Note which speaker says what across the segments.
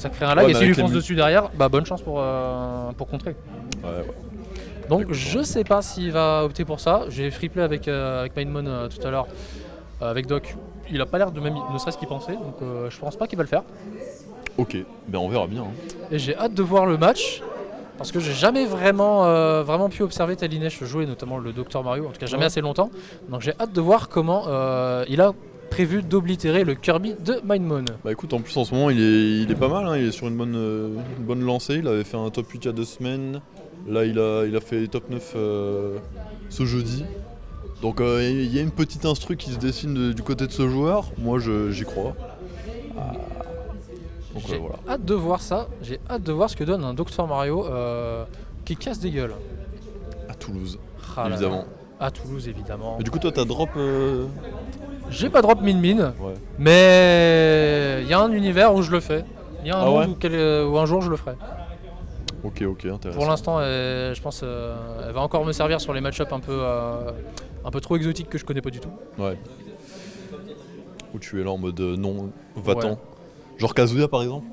Speaker 1: ça crée un lag, et
Speaker 2: mais
Speaker 1: s'il lui
Speaker 2: avec les
Speaker 1: fonce
Speaker 2: mu-
Speaker 1: dessus derrière, bah bonne chance pour contrer.
Speaker 2: Ouais.
Speaker 1: Donc
Speaker 2: Exactement.
Speaker 1: je sais pas s'il va opter pour ça. J'ai free play avec Mindmon tout à l'heure, avec Doc. Il a pas l'air de même ne serait-ce qu'il pensait, donc je pense pas qu'il va le faire.
Speaker 2: Ok, ben on verra bien. Hein.
Speaker 1: Et j'ai hâte de voir le match, parce que j'ai jamais vraiment pu observer Talinesh jouer, notamment le Dr Mario, en tout cas jamais
Speaker 2: Ouais.
Speaker 1: assez longtemps. Donc j'ai hâte de voir comment il a prévu d'oblitérer le Kirby de Mindmon.
Speaker 2: Bah écoute, en plus en ce moment il est pas mal, hein. Il est sur une bonne lancée. Il avait fait un top 8 il y a 2 semaines. Là il a fait top 9 ce jeudi. Donc il y a une petite instru qui se dessine du côté de ce joueur. Moi j'y crois. Donc
Speaker 1: J'ai
Speaker 2: voilà.
Speaker 1: hâte de voir ça, j'ai hâte de voir ce que donne un Dr Mario qui casse des gueules.
Speaker 2: À Toulouse,
Speaker 1: Ah là là.
Speaker 2: évidemment.
Speaker 1: À Toulouse évidemment.
Speaker 2: Et du coup toi t'as drop
Speaker 1: J'ai pas drop Min,
Speaker 2: ouais.
Speaker 1: mais il y a un univers où je le fais. Il y a un
Speaker 2: Ah
Speaker 1: monde
Speaker 2: ouais
Speaker 1: où un jour je le ferai.
Speaker 2: Ok, intéressant.
Speaker 1: Pour l'instant, je pense elle va encore me servir sur les match-ups un peu trop exotiques que je connais pas du tout.
Speaker 2: Ouais. Où tu es là en mode non, va-t'en.
Speaker 1: Ouais.
Speaker 2: Genre Kazuya par exemple.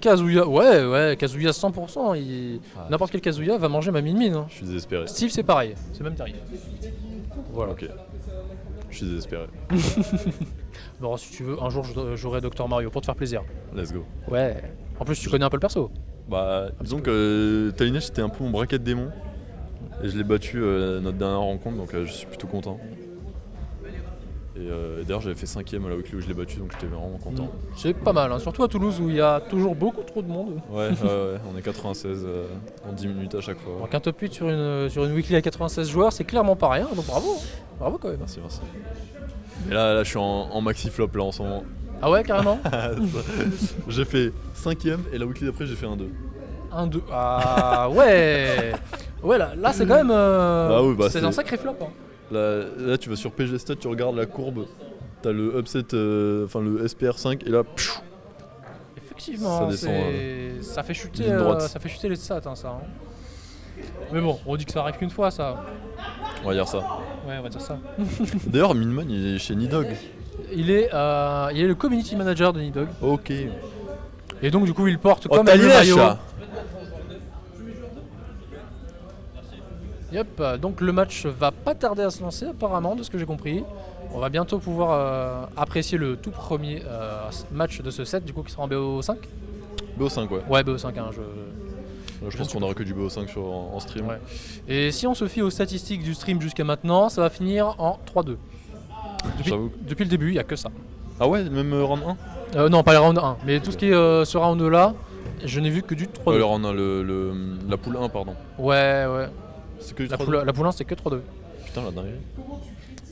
Speaker 1: Kazuya, ouais, Kazuya 100%.
Speaker 2: Ah.
Speaker 1: N'importe quel Kazuya va manger ma Min. Hein.
Speaker 2: Je suis désespéré.
Speaker 1: Steve, c'est pareil, c'est le même tarif. Voilà.
Speaker 2: Ok. Je suis désespéré.
Speaker 1: Bon, si tu veux, un jour j'aurai Dr Mario pour te faire plaisir.
Speaker 2: Let's go.
Speaker 1: Ouais. En plus, tu connais un peu le perso.
Speaker 2: Bah, disons que Talinesh c'était un peu mon bracket démon. Et je l'ai battu notre dernière rencontre, donc je suis plutôt content. Et d'ailleurs, j'avais fait 5ème à la weekly où je l'ai battu, donc j'étais vraiment content.
Speaker 1: C'est pas mal, hein. Surtout à Toulouse où il y a toujours beaucoup trop de monde.
Speaker 2: Ouais, on est 96 en 10 minutes à chaque fois.
Speaker 1: Donc un top 8 sur une weekly à 96 joueurs, c'est clairement pas rien, donc bravo. Bravo quand même.
Speaker 2: Merci. Et là je suis en maxi flop là en ce moment.
Speaker 1: Ah ouais, carrément.
Speaker 2: J'ai fait 5ème et la weekly d'après j'ai fait un 2.
Speaker 1: 1, 2. Ah ouais. Ouais, là c'est quand même.
Speaker 2: Bah oui, bah
Speaker 1: c'est
Speaker 2: c'est-
Speaker 1: un sacré flop. Hein.
Speaker 2: Là tu vas sur PG Stats, tu regardes la courbe, t'as le upset, enfin le SPR5 et là pfiou,
Speaker 1: Effectivement,
Speaker 2: Ça descend,
Speaker 1: ça fait chuter,
Speaker 2: ligne droite.
Speaker 1: ça fait chuter les stats, hein, ça. Hein. Mais bon, on dit que ça arrive qu'une fois, ça.
Speaker 2: on va dire ça.
Speaker 1: Ouais, on va dire ça.
Speaker 2: D'ailleurs Minman il est chez Nidog.
Speaker 1: Il est le community manager de Nidog.
Speaker 2: Ok.
Speaker 1: Et donc, du coup, il porte
Speaker 2: Oh
Speaker 1: comme le
Speaker 2: Talinesh
Speaker 1: maillot.
Speaker 2: là.
Speaker 1: Yep, donc le match va pas tarder à se lancer, apparemment, de ce que j'ai compris. On va bientôt pouvoir apprécier le tout premier match de ce set, du coup, qui sera en BO5.
Speaker 2: BO5 ouais.
Speaker 1: Ouais, BO5, hein,
Speaker 2: Je pense qu'on aura que du BO5 en stream.
Speaker 1: Ouais. Et si on se fie aux statistiques du stream jusqu'à maintenant, ça va finir en 3-2.
Speaker 2: J'avoue.
Speaker 1: Depuis le début, il n'y a que ça.
Speaker 2: Ah ouais, même round 1
Speaker 1: Non, pas les round 1, mais tout ce qui est ce round là, je n'ai vu que du 3-2.
Speaker 2: Alors on a la poule 1 pardon.
Speaker 1: Ouais.
Speaker 2: C'est que du
Speaker 1: La
Speaker 2: 3
Speaker 1: poule 1, c'est que 3-2.
Speaker 2: Putain la dinguerie.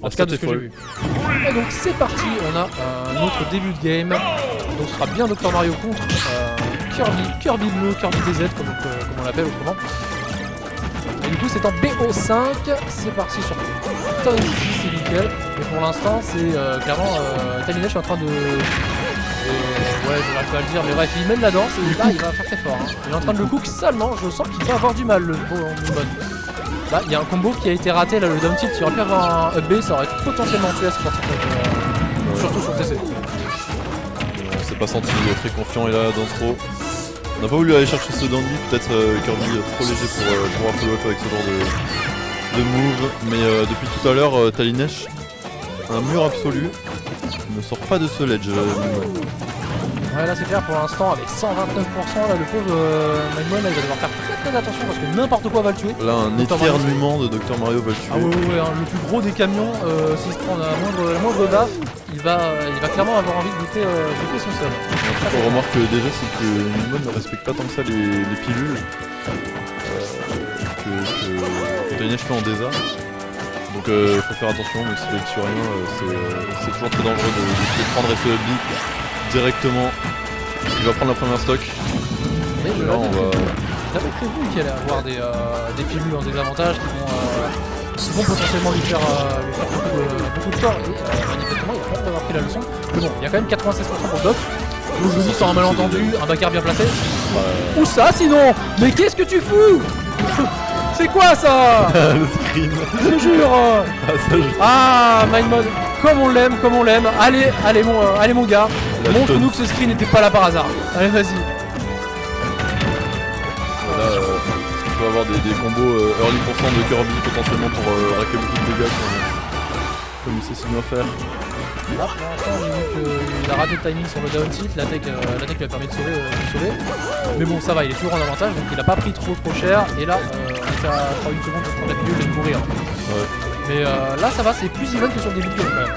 Speaker 1: En tout cas, de ce que j'ai vu. Et donc, c'est parti, on a un autre début de game. Donc, ce sera bien Dr Mario contre Kirby Bleu, Kirby DZ, comme on l'appelle autrement. Et du coup, c'est en BO5. C'est parti sur Tony, c'est nickel. Et pour l'instant, c'est clairement Talinesh est en train de. Ouais, je n'arrive pas à le dire, mais bref, il mène la danse et là, il va faire très fort. Hein. Il est en train de le cook salement, je sens qu'il va avoir du mal, le Moonmon. Là, il y a un combo qui a été raté, là, le down tilt, il aurait pu avoir un up B, ça aurait potentiellement tué à ce parti, surtout sur TC.
Speaker 2: On s'est pas senti très confiant et là dans ce throw. On n'a pas voulu aller chercher ce down B, peut-être Kirby trop léger pour pouvoir follow up avec ce genre de move. Mais depuis tout à l'heure, Talinesh, un mur absolu, ne sort pas de ce ledge.
Speaker 1: Ouais, là c'est clair pour l'instant, avec 129%, là, le pauvre Mindmon, il va devoir faire très attention parce que n'importe quoi va le tuer.
Speaker 2: Là, un
Speaker 1: Dr.
Speaker 2: éternuement de Dr Mario va le tuer.
Speaker 1: Ah ouais, hein, le plus gros des camions, s'il se prend la moindre baffe, il va clairement avoir envie de bouffer son seul.
Speaker 2: Un truc qu'on remarque déjà, c'est que Minmon ne respecte pas tant que ça les pilules que Talinesh fait en désart. Donc faut faire attention, même si le sur rien, c'est toujours très dangereux de prendre FE Big directement. Il va prendre la première stock.
Speaker 1: Mais
Speaker 2: Et là, on va...
Speaker 1: J'avais prévu qu'il allait avoir des pilules en désavantage qui vont potentiellement lui faire beaucoup de tort. Et manifestement, il a pas l'air d'avoir pris la leçon. Mais bon, il y a quand même 96% pour Doc. Donc je vous dis, sur un malentendu, un backer bien placé. Où ça sinon? Mais qu'est-ce que tu fous? C'est quoi ça?
Speaker 2: le screen.
Speaker 1: Je te jure.
Speaker 2: Ah, ça,
Speaker 1: Ah, Mindmon. comme on l'aime, comme on l'aime. Allez mon gars, montre-nous que ce screen n'était pas là par hasard. Allez, vas-y.
Speaker 2: Là, on peut avoir des combos early % de Kirby potentiellement pour raquer beaucoup de dégâts comme il sait si bien faire.
Speaker 1: Là, pour l'instant, j'ai vu qu'il a raté le timing sur le down tilt, l'attaque lui a permis de sauver. Mais bon, ça va, il est toujours en avantage, donc il a pas pris trop cher. Et là, on est à 1 seconde pour prendre la pilule et de mourir.
Speaker 2: Ouais.
Speaker 1: Mais là, ça va, c'est plus even que sur le début de game quand même.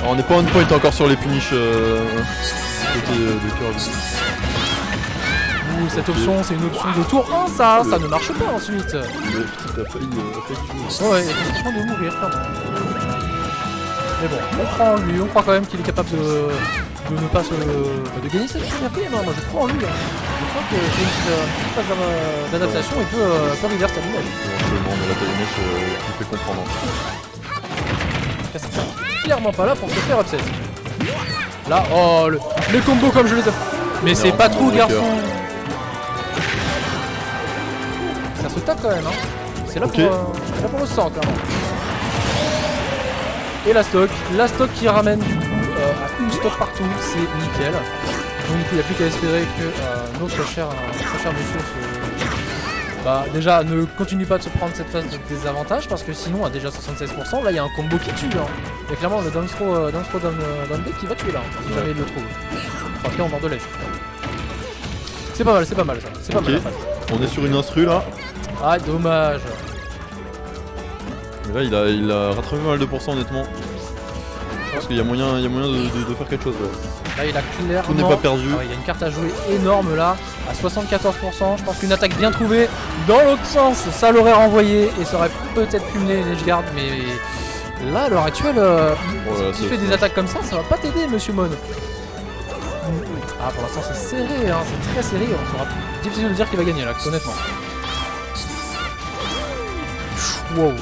Speaker 2: Alors, on n'est pas on point encore sur les punish côté de Kirby.
Speaker 1: Cette option, c'est une option de tour 1, ça ne marche pas ensuite.
Speaker 2: Le petit a failli jouer.
Speaker 1: Ouais, il est en train de mourir, clairement. Mais bon, on croit en lui, on croit quand même qu'il est capable de ne pas de gagner cette première. Moi je crois en lui. Je crois que c'est une petite phase d'adaptation et peut reverse ta ligne.
Speaker 2: Éventuellement, mais la Talinèche il fait comprendre.
Speaker 1: C'est clairement pas là pour se faire upset. Là, oh, les combos comme je les ai. Mais c'est pas trop, garçon. Ça se tape quand même, hein. C'est là, pour le sang, clairement. Et la stock qui ramène du coup à une stock partout, c'est nickel. Donc il n'y a plus qu'à espérer que notre cher monsieur déjà ne continue pas de se prendre cette phase de désavantage parce que sinon à déjà 76%, là il y a un combo qui tue. Hein. Il y a clairement le down throw down B qui va tuer là, si jamais il le trouve. Enfin, en tout cas en bord de lèche. C'est pas mal ça. C'est pas mal.
Speaker 2: On est sur une instru là.
Speaker 1: Ah dommage.
Speaker 2: Mais là il a rattrapé pas mal de pourcents honnêtement. Parce qu'il y a moyen de faire quelque chose là.
Speaker 1: Là il a clairement...
Speaker 2: Tout n'est pas perdu.
Speaker 1: Il y a une carte à jouer énorme là, à 74%. Je pense qu'une attaque bien trouvée dans l'autre sens, ça l'aurait renvoyé et ça aurait peut-être pu mener les Edgeguard. Mais là à l'heure actuelle, si tu fais des attaques comme ça va pas t'aider monsieur Mon. Ah pour l'instant c'est serré, hein, c'est très serré. On sera difficile de dire qu'il va gagner là, honnêtement. Wow,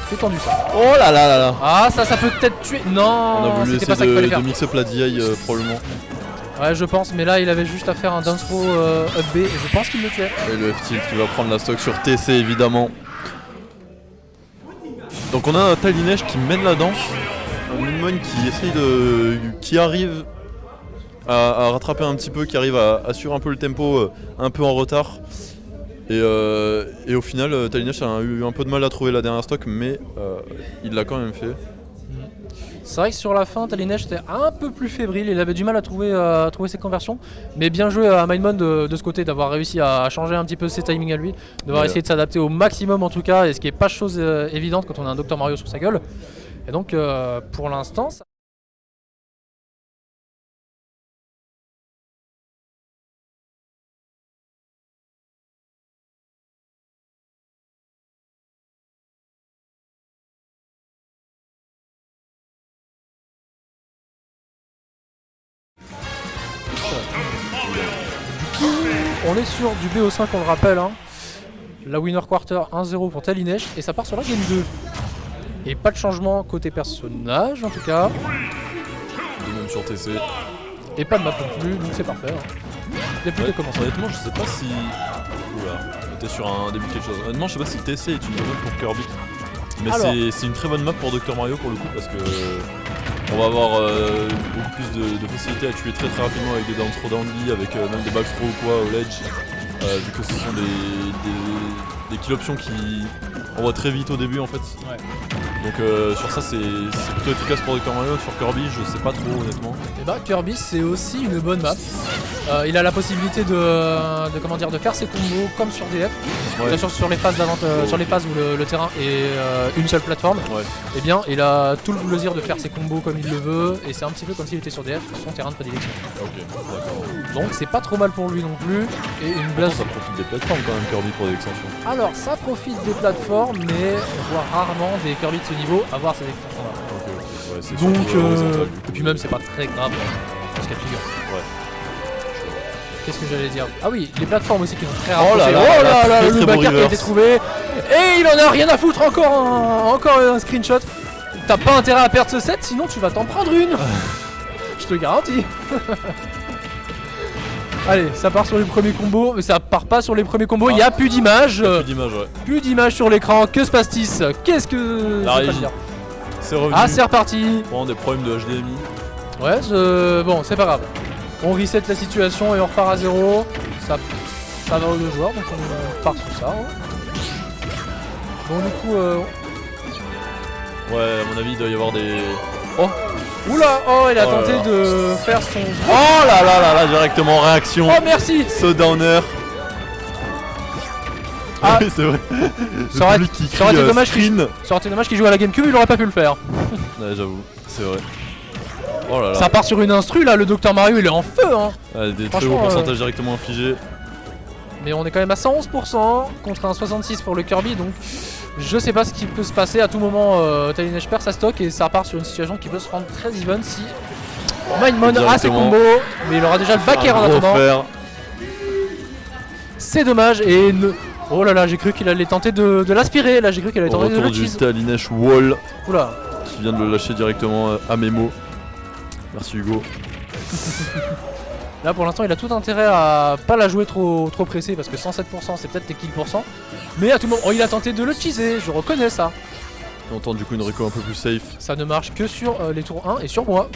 Speaker 1: c'est tendu ça.
Speaker 2: Oh là là là là.
Speaker 1: Ah ça peut peut-être tuer. Non,
Speaker 2: on a voulu
Speaker 1: c'était pas ça qu'il fallait faire.
Speaker 2: de mix up la DI probablement.
Speaker 1: Ouais je pense, mais là il avait juste à faire un down throw up B et je pense qu'il le tuait.
Speaker 2: Et le F-tilt qui va prendre la stock sur TC évidemment. Donc on a un Talinèche qui mène la danse. Un Minmon qui essaye qui arrive à rattraper un petit peu, qui arrive à assurer un peu le tempo un peu en retard. Et au final, Talinèche a eu un peu de mal à trouver la dernière stock, mais il l'a quand même fait.
Speaker 1: C'est vrai que sur la fin, Talinèche était un peu plus fébrile, il avait du mal à trouver ses conversions. Mais bien joué à Mindmon de ce côté, d'avoir réussi à changer un petit peu ses timings à lui, d'avoir essayé de s'adapter au maximum en tout cas, et ce qui n'est pas chose évidente quand on a un Dr Mario sur sa gueule. Et donc pour l'instant... On est sur du BO5, on le rappelle, hein. La winner quarter 1-0 pour Talinèche et ça part sur la game 2. Et pas de changement côté personnage en tout cas.
Speaker 2: De même sur TC.
Speaker 1: Et pas de map non plus, donc c'est parfait. Hein. Il y a plus de commencer.
Speaker 2: Honnêtement, je sais pas si. Oula, on était sur un début de quelque chose. Honnêtement, je sais pas si TC est une bonne map pour Kirby. Mais c'est une très bonne map pour Dr Mario pour le coup parce que on va avoir beaucoup plus de facilité à tuer très rapidement avec des down throw down B, avec même des back throw ou quoi au ledge. Vu que ce sont des kill options qui envoient très vite au début en fait.
Speaker 1: Ouais.
Speaker 2: Donc sur ça c'est plutôt efficace pour Dr Mario. Sur Kirby je sais pas trop honnêtement.
Speaker 1: Et bah Kirby c'est aussi une bonne map. Il a la possibilité de faire ses combos comme sur DF.
Speaker 2: Ouais.
Speaker 1: Sur les phases sur les phases où le terrain est une seule plateforme.
Speaker 2: Ouais.
Speaker 1: Et bien il a tout le loisir de faire ses combos comme il le veut et c'est un petit peu comme s'il était sur DF, son terrain de prédilection.
Speaker 2: Ok, d'accord.
Speaker 1: Donc c'est pas trop mal pour lui non plus. Et une blast.
Speaker 2: Ça profite des plateformes quand même Kirby pour des extensions.
Speaker 1: Alors ça profite des plateformes mais on voit rarement des Kirby de ce niveau avoir ces extensions là.
Speaker 2: Ouais, c'est
Speaker 1: donc et puis même c'est pas très grave dans ce cas de figure.
Speaker 2: Ouais.
Speaker 1: Qu'est-ce que j'allais dire? Ah oui, les plateformes aussi qui sont très
Speaker 2: rapprochées.
Speaker 1: Oh là là, le backer qui a été trouvé. Et il en a rien à foutre, encore un screenshot. T'as pas intérêt à perdre ce set, sinon tu vas t'en prendre une. Je te garantis. Allez, ça part sur les premiers combos, mais ça part pas sur les premiers combos, il n'y a plus d'image.
Speaker 2: Plus d'image, ouais.
Speaker 1: Plus d'image sur l'écran, que se passe-t-il? Qu'est-ce que...
Speaker 2: La régie. c'est revenu.
Speaker 1: Ah, c'est reparti.
Speaker 2: Bon, des problèmes de HDMI.
Speaker 1: Ouais, bon, c'est pas grave. On reset la situation et on repart à 0. Ça va aux deux joueurs, donc on part sur ça. Hein. Bon, du coup...
Speaker 2: Ouais, à mon avis, il doit y avoir des...
Speaker 1: Oh. Oula, oh, il a
Speaker 2: Oh là
Speaker 1: tenté
Speaker 2: là.
Speaker 1: de faire son...
Speaker 2: Oh là là là là, directement réaction.
Speaker 1: Oh, merci.
Speaker 2: Ce downer.
Speaker 1: Ah.
Speaker 2: Oui, c'est vrai.
Speaker 1: Ça aurait,
Speaker 2: Le public qui
Speaker 1: ça aurait
Speaker 2: crie,
Speaker 1: été dommage
Speaker 2: screen.
Speaker 1: ça aurait été dommage qu'il joue à la GameCube, il aurait pas pu le faire.
Speaker 2: Ouais, j'avoue, c'est vrai. Oh là là.
Speaker 1: Ça part sur une instru là, le Dr Mario il est en feu hein.
Speaker 2: Ouais, des très
Speaker 1: Franchement,
Speaker 2: hauts pourcentages directement infligés.
Speaker 1: Mais on est quand même à 111% contre un 66 pour le Kirby, donc je sais pas ce qui peut se passer. À tout moment, Tallynesh perd sa stock et ça part sur une situation qui peut se rendre très even si Mindmon a ses
Speaker 2: Directement.
Speaker 1: combos, mais il aura déjà le back air en
Speaker 2: Un gros
Speaker 1: attendant.
Speaker 2: fer.
Speaker 1: C'est dommage et oh là là, j'ai cru qu'il allait tenter de l'aspirer. Là, j'ai cru qu'il allait
Speaker 2: Au
Speaker 1: tenter de
Speaker 2: retour
Speaker 1: le
Speaker 2: du
Speaker 1: cheese.
Speaker 2: Tallynesh Wall
Speaker 1: Oula.
Speaker 2: qui vient de le lâcher directement à Memo. Merci Hugo.
Speaker 1: Là pour l'instant il a tout intérêt à pas la jouer trop pressée parce que 107% c'est peut-être les kills %. Mais à tout moment, oh, il a tenté de le cheeser, je reconnais ça.
Speaker 2: Et on tente du coup une reco un peu plus safe.
Speaker 1: Ça ne marche que sur les tours 1 et sur moi.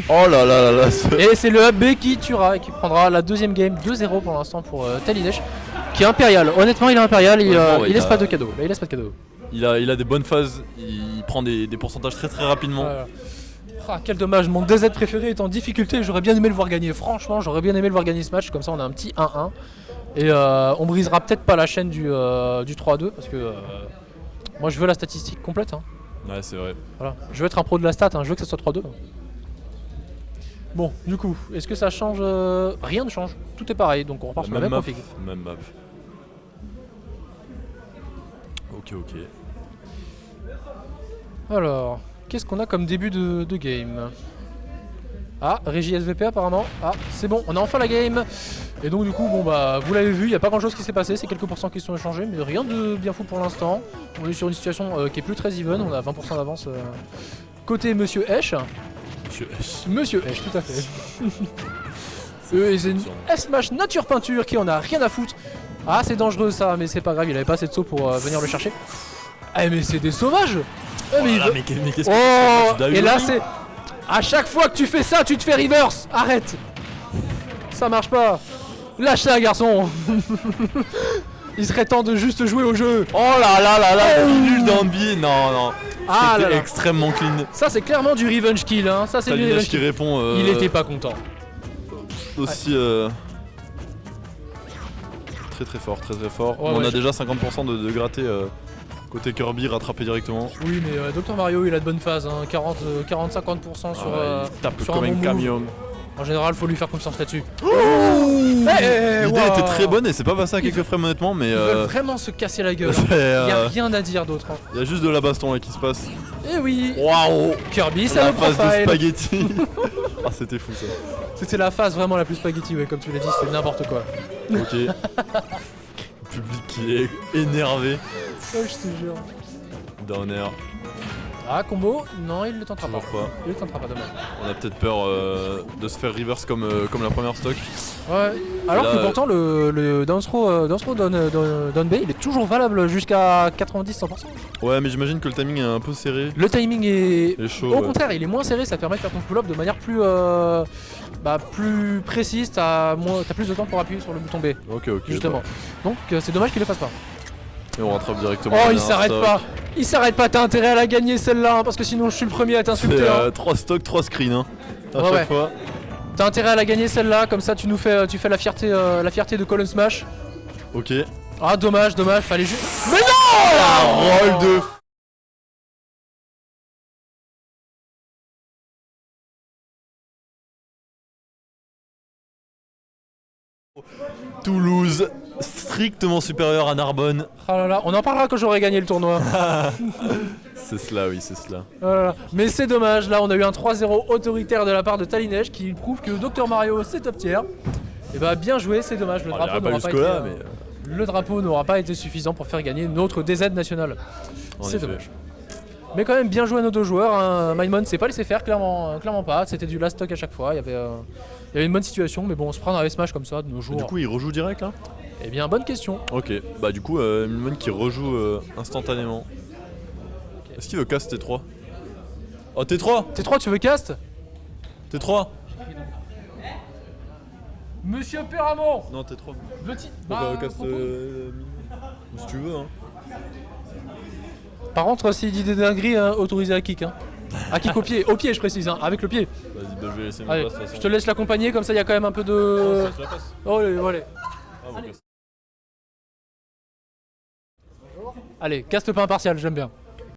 Speaker 2: Oh là là là là.
Speaker 1: Et c'est le AB qui tuera et qui prendra la deuxième game 2-0 pour l'instant pour Tallynesh. Qui est impérial, honnêtement il est impérial,
Speaker 2: Ouais,
Speaker 1: il laisse pas de cadeau. Là, il laisse pas de cadeau.
Speaker 2: Il a des bonnes phases, il prend des pourcentages très rapidement.
Speaker 1: Ah, quel dommage, mon DZ préféré est en difficulté, j'aurais bien aimé le voir gagner. Franchement, j'aurais bien aimé le voir gagner ce match, comme ça on a un petit 1-1. Et on brisera peut-être pas la chaîne du 3-2 parce que moi je veux la statistique complète. Hein.
Speaker 2: Ouais, c'est vrai.
Speaker 1: Voilà. Je veux être un pro de la stat, hein. Je veux que ça soit 3-2. Bon, du coup, est-ce que ça change rien ne change, tout est pareil, donc on repart sur la même
Speaker 2: map.
Speaker 1: config.
Speaker 2: Même map. Ok.
Speaker 1: Alors, qu'est-ce qu'on a comme début de game? Ah, régie SVP apparemment. Ah, c'est bon, on a enfin la game. Et donc du coup, bon bah, vous l'avez vu, il n'y a pas grand chose qui s'est passé, c'est quelques pourcents qui se sont échangés, mais rien de bien fou pour l'instant. On est sur une situation qui est plus très even, on a 20% d'avance côté Monsieur Esch. Monsieur Esch, tout à fait. Et c'est une S-Mash Nature Peinture qui en a rien à foutre. Ah, c'est dangereux ça, mais c'est pas grave, il avait pas assez de saut pour venir le chercher. Ah, mais c'est des sauvages. Mais
Speaker 2: qu'est-ce
Speaker 1: oh,
Speaker 2: que
Speaker 1: et là c'est... À chaque fois que tu fais ça, tu te fais reverse. Arrête. Ça marche pas. Lâche ça, garçon. Il serait temps de juste jouer au jeu.
Speaker 2: Oh là là là là, nul dans NBA. Non.
Speaker 1: Ah
Speaker 2: C'était
Speaker 1: là là.
Speaker 2: extrêmement clean.
Speaker 1: Ça c'est clairement du revenge kill hein. Ça c'est du
Speaker 2: Tallynesh
Speaker 1: revenge
Speaker 2: qui
Speaker 1: kill.
Speaker 2: répond
Speaker 1: Il était pas content.
Speaker 2: aussi très fort.
Speaker 1: Ouais,
Speaker 2: On
Speaker 1: ouais,
Speaker 2: a déjà 50% de gratté côté Kirby rattrapé directement.
Speaker 1: Oui mais Dr Mario il a de bonnes phases hein. 40-50% sur,
Speaker 2: Il tape
Speaker 1: sur
Speaker 2: comme
Speaker 1: un
Speaker 2: un
Speaker 1: bon
Speaker 2: camion.
Speaker 1: En général faut lui faire confiance là-dessus.
Speaker 2: L'idée était très bonne et c'est pas passé à quelques frames honnêtement mais
Speaker 1: Ils veulent vraiment se casser la gueule.
Speaker 2: c'est,
Speaker 1: Il y a rien à dire d'autre. Hein.
Speaker 2: y a juste de la baston là qui se passe.
Speaker 1: Et oui.
Speaker 2: Waouh.
Speaker 1: Kirby ça
Speaker 2: La
Speaker 1: le
Speaker 2: phase de
Speaker 1: profile.
Speaker 2: spaghetti. Ah c'était fou ça.
Speaker 1: C'était la phase vraiment la plus spaghetti ouais comme tu l'as dit c'était n'importe quoi.
Speaker 2: Ok. Le public qui est énervé.
Speaker 1: Oh, je te jure.
Speaker 2: Downer.
Speaker 1: Ah, combo? Non, il le tentera pas.
Speaker 2: Toujours pas.
Speaker 1: Il le tentera pas, dommage.
Speaker 2: On a peut-être peur de se faire reverse comme la première stock.
Speaker 1: Ouais. Alors
Speaker 2: là,
Speaker 1: que pourtant, le down throw down B, il est toujours valable jusqu'à 90-100%.
Speaker 2: Ouais, mais j'imagine que le timing est un peu serré.
Speaker 1: Le timing est...
Speaker 2: Et chaud.
Speaker 1: Au
Speaker 2: ouais.
Speaker 1: contraire, il est moins serré, ça permet de faire ton pull-up de manière plus précise, t'as plus de temps pour appuyer sur le bouton B,
Speaker 2: Ok.
Speaker 1: justement. Donc c'est dommage qu'il le fasse pas.
Speaker 2: Et on rattrape directement.
Speaker 1: Oh,
Speaker 2: la
Speaker 1: il
Speaker 2: dernière
Speaker 1: s'arrête
Speaker 2: stock.
Speaker 1: pas. Il s'arrête pas, t'as intérêt à la gagner celle-là, hein, parce que sinon je suis le premier à t'insulter.
Speaker 2: C'est
Speaker 1: Hein.
Speaker 2: 3 stocks, 3 screens. Hein, à
Speaker 1: Ouais,
Speaker 2: chaque fois.
Speaker 1: T'as intérêt à la gagner celle-là, comme ça tu fais la fierté de Colon Smash.
Speaker 2: Ok.
Speaker 1: Ah dommage, fallait juste... Mais
Speaker 2: La roll de Toulouse, strictement supérieur à Narbonne.
Speaker 1: Ah là là, on en parlera quand j'aurai gagné le tournoi.
Speaker 2: C'est cela, oui, c'est cela.
Speaker 1: Oh là là. Mais c'est dommage, là on a eu un 3-0 autoritaire de la part de Tallynesh qui prouve que Dr Mario c'est top tier. Et bah bien joué, c'est dommage, le drapeau
Speaker 2: pas
Speaker 1: n'aura pas,
Speaker 2: jusque-là,
Speaker 1: été,
Speaker 2: mais.
Speaker 1: le drapeau n'aura pas été suffisant pour faire gagner notre DZ national.
Speaker 2: En
Speaker 1: C'est
Speaker 2: effet.
Speaker 1: dommage. Mais quand même bien joué à nos deux joueurs, hein. Mindmon s'est pas laissé faire, clairement pas, c'était du last stock à chaque fois, il y avait une bonne situation, mais bon on se prend dans les smash comme ça de nos jours.
Speaker 2: Du coup, il rejoue direct là.
Speaker 1: Eh bien bonne question.
Speaker 2: Ok, bah du coup, Milmon qui rejoue instantanément. Est-ce qu'il veut cast T3? Oh, T3.
Speaker 1: T3, tu veux cast?
Speaker 2: T3.
Speaker 1: Monsieur Perramon,
Speaker 2: Non, T3.
Speaker 1: veux-tu...
Speaker 2: Cast si tu veux, hein.
Speaker 1: Par contre, s'il dit des dingueries, autorisé à kick. Hein. À kick au pied je précise, hein, avec le pied.
Speaker 2: Vas-y, bah, je vais laisser ma
Speaker 1: Allez,
Speaker 2: place de toute
Speaker 1: je
Speaker 2: façon.
Speaker 1: te laisse l'accompagner, comme ça il y a quand même un peu de...
Speaker 2: Je la passe.
Speaker 1: Oh, allez.
Speaker 2: Ah, bon,
Speaker 1: Allez, caste pas impartial, j'aime bien.